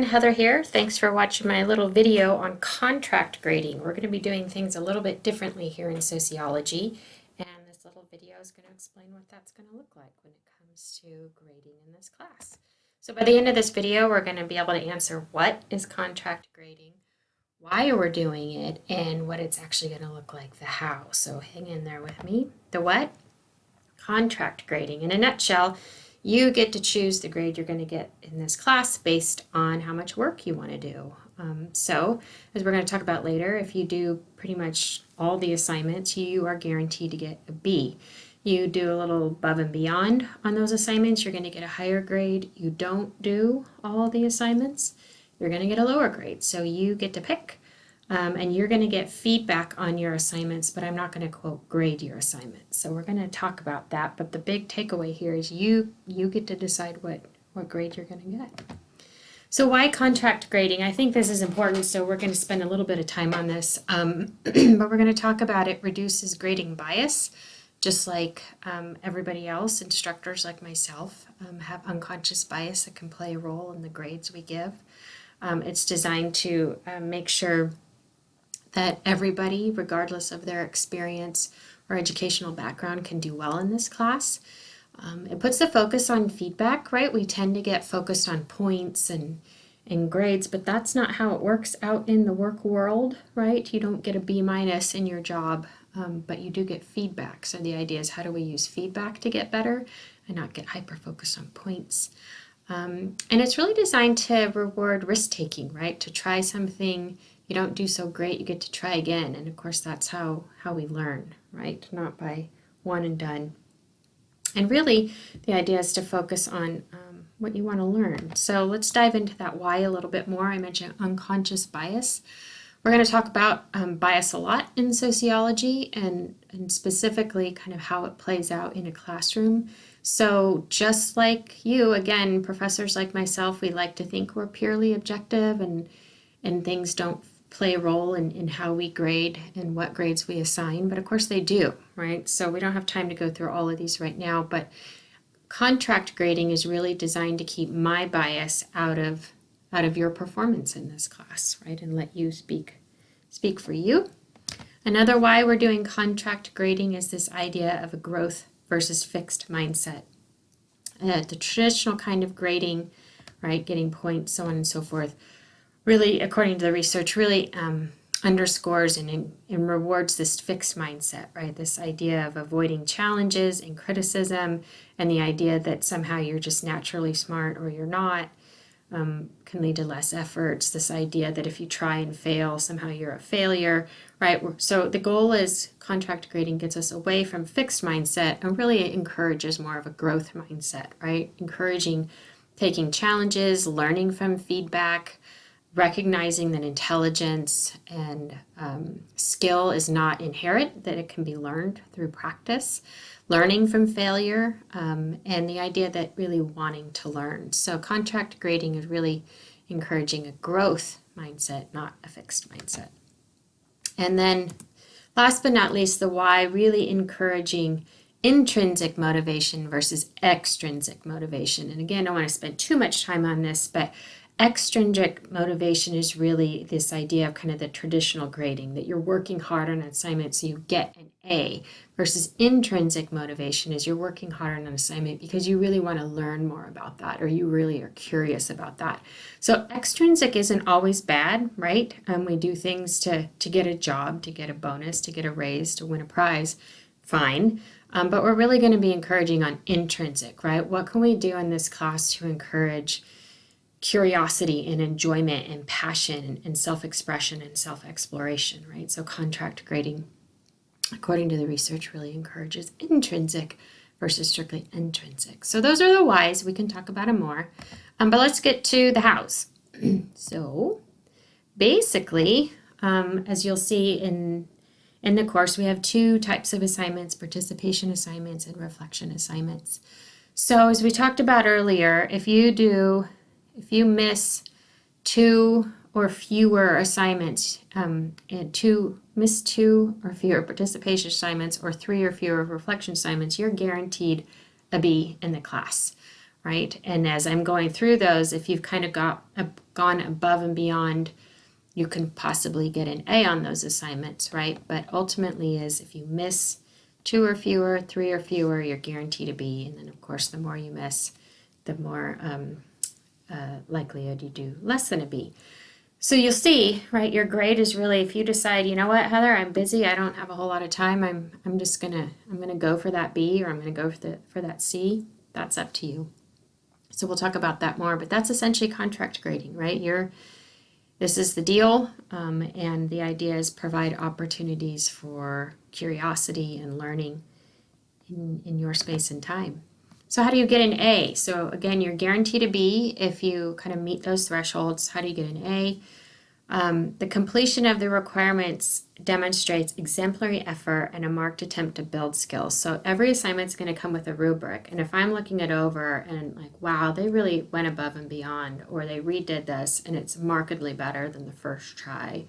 Heather here. Thanks for watching my little video on contract grading. We're going to be doing things a little bit differently here in sociology, and this little video is going to explain what that's going to look like when it comes to grading in this class. So by the end of this video, we're going to be able to answer what is contract grading, why we're doing it, and what it's actually going to look like, the how. So hang in there with me. The what? Contract grading. In a nutshell, you get to choose the grade you're going to get in this class based on how much work you want to do. So, as we're going to talk about later, if you do pretty much all the assignments, you are guaranteed to get a B. You do a little above and beyond on those assignments, you're going to get a higher grade. You don't do all the assignments, you're going to get a lower grade. So you get to pick. And you're going to get feedback on your assignments, but I'm not going to quote grade your assignments. So we're going to talk about that. But the big takeaway here is you get to decide what grade you're going to get. So why contract grading? I think this is important, so we're going to spend a little bit of time on this. But we're going to talk about it reduces grading bias, just like everybody else. Instructors like myself have unconscious bias that can play a role in the grades we give. It's designed to make sure that everybody, regardless of their experience or educational background, can do well in this class. It puts the focus on feedback, right? We tend to get focused on points and grades, but that's not how it works out in the work world, right? You don't get a B- in your job, but you do get feedback. So the idea is, how do we use feedback to get better and not get hyper-focused on points? And it's really designed to reward risk-taking, right? To try something, you don't do so great, you get to try again. And of course, that's how we learn, right? Not by one and done. And really, the idea is to focus on what you want to learn. So let's dive into that why a little bit more. I mentioned unconscious bias. We're going to talk about bias a lot in sociology and specifically kind of how it plays out in a classroom. So just like you, again, professors like myself, we like to think we're purely objective and things don't play a role in how we grade and what grades we assign, but of course they do, right? So we don't have time to go through all of these right now, but contract grading is really designed to keep my bias out of your performance in this class, right? And let you speak for you. Another why we're doing contract grading is this idea of a growth versus fixed mindset. The traditional kind of grading, right, getting points, so on and so forth, really, according to the research, really underscores and rewards this fixed mindset, right? This idea of avoiding challenges and criticism, and the idea that somehow you're just naturally smart or you're not, can lead to less efforts. This idea that if you try and fail, somehow you're a failure, right? So the goal is contract grading gets us away from fixed mindset and really encourages more of a growth mindset, right? Encouraging taking challenges, learning from feedback, recognizing that intelligence and skill is not inherent, that it can be learned through practice, learning from failure, and the idea that really wanting to learn. So contract grading is really encouraging a growth mindset, not a fixed mindset. And then last but not least, the why, really encouraging intrinsic motivation versus extrinsic motivation. And again, I don't want to spend too much time on this, but extrinsic motivation is really this idea of kind of the traditional grading, that you're working hard on an assignment so you get an A, versus intrinsic motivation is you're working hard on an assignment because you really want to learn more about that, or you really are curious about that. So extrinsic isn't always bad, right? We do things to get a job, to get a bonus, to get a raise, to win a prize, fine. But we're really going to be encouraging on intrinsic, right? What can we do in this class to encourage curiosity and enjoyment and passion and self-expression and self-exploration, right? So contract grading, according to the research, really encourages intrinsic versus strictly intrinsic. So those are the whys. We can talk about them more. But let's get to the hows. So basically, as you'll see in the course, we have two types of assignments: participation assignments and reflection assignments. So as we talked about earlier, if you miss two or fewer assignments, miss two or fewer participation assignments or three or fewer reflection assignments, you're guaranteed a B in the class, right? And as I'm going through those, if you've kind of gone above and beyond, you can possibly get an A on those assignments, right? But ultimately is if you miss 2 or fewer, 3 or fewer, you're guaranteed a B. And then, of course, the more you miss, the more likelihood you do less than a B. So you'll see, right, your grade is really, if you decide, you know what, Heather, I'm busy, I don't have a whole lot of time, I'm gonna go for that B, or I'm gonna go for that C. That's up to you. So we'll talk about that more, but that's essentially contract grading, right? This is the deal, and the idea is provide opportunities for curiosity and learning in your space and time. So how do you get an A? So again, you're guaranteed a B if you kind of meet those thresholds. How do you get an A? The completion of the requirements demonstrates exemplary effort and a marked attempt to build skills. So every assignment's going to come with a rubric. And if I'm looking it over and like, wow, they really went above and beyond, or they redid this and it's markedly better than the first try,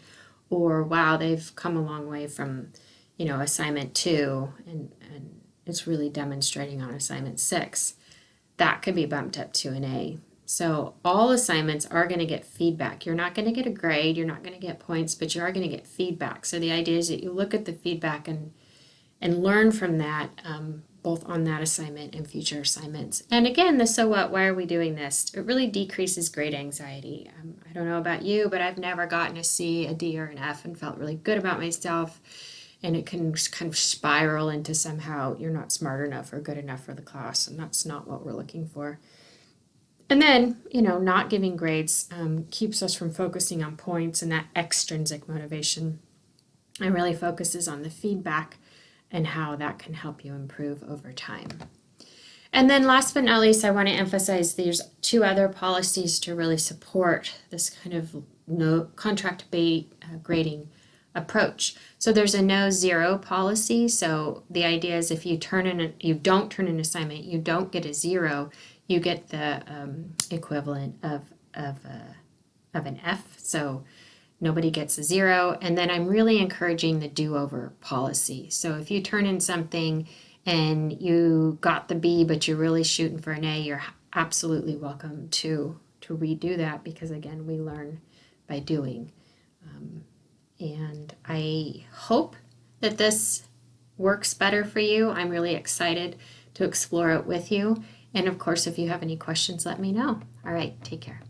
or wow, they've come a long way from, assignment 2 and it's really demonstrating on assignment 6, that could be bumped up to an A. So all assignments are going to get feedback. You're not going to get a grade, you're not going to get points, but you are going to get feedback. So the idea is that you look at the feedback and learn from that, both on that assignment and future assignments. And again, the so what, why are we doing this? It really decreases grade anxiety. I don't know about you, but I've never gotten a C, a D, or an F and felt really good about myself. And it can kind of spiral into somehow you're not smart enough or good enough for the class, and that's not what we're looking for. And then, not giving grades keeps us from focusing on points and that extrinsic motivation, and really focuses on the feedback and how that can help you improve over time. And then last but not least, I want to emphasize there's 2 other policies to really support this kind of contract grading approach. So there's a no zero policy. So the idea is if you don't turn an assignment, you don't get a 0, you get the equivalent of an F. So nobody gets a 0. And then I'm really encouraging the do-over policy. So if you turn in something and you got the B, but you're really shooting for an A, you're absolutely welcome to redo that, because again, we learn by doing. And I hope that this works better for you. I'm really excited to explore it with you. And of course, if you have any questions, let me know. All right, take care.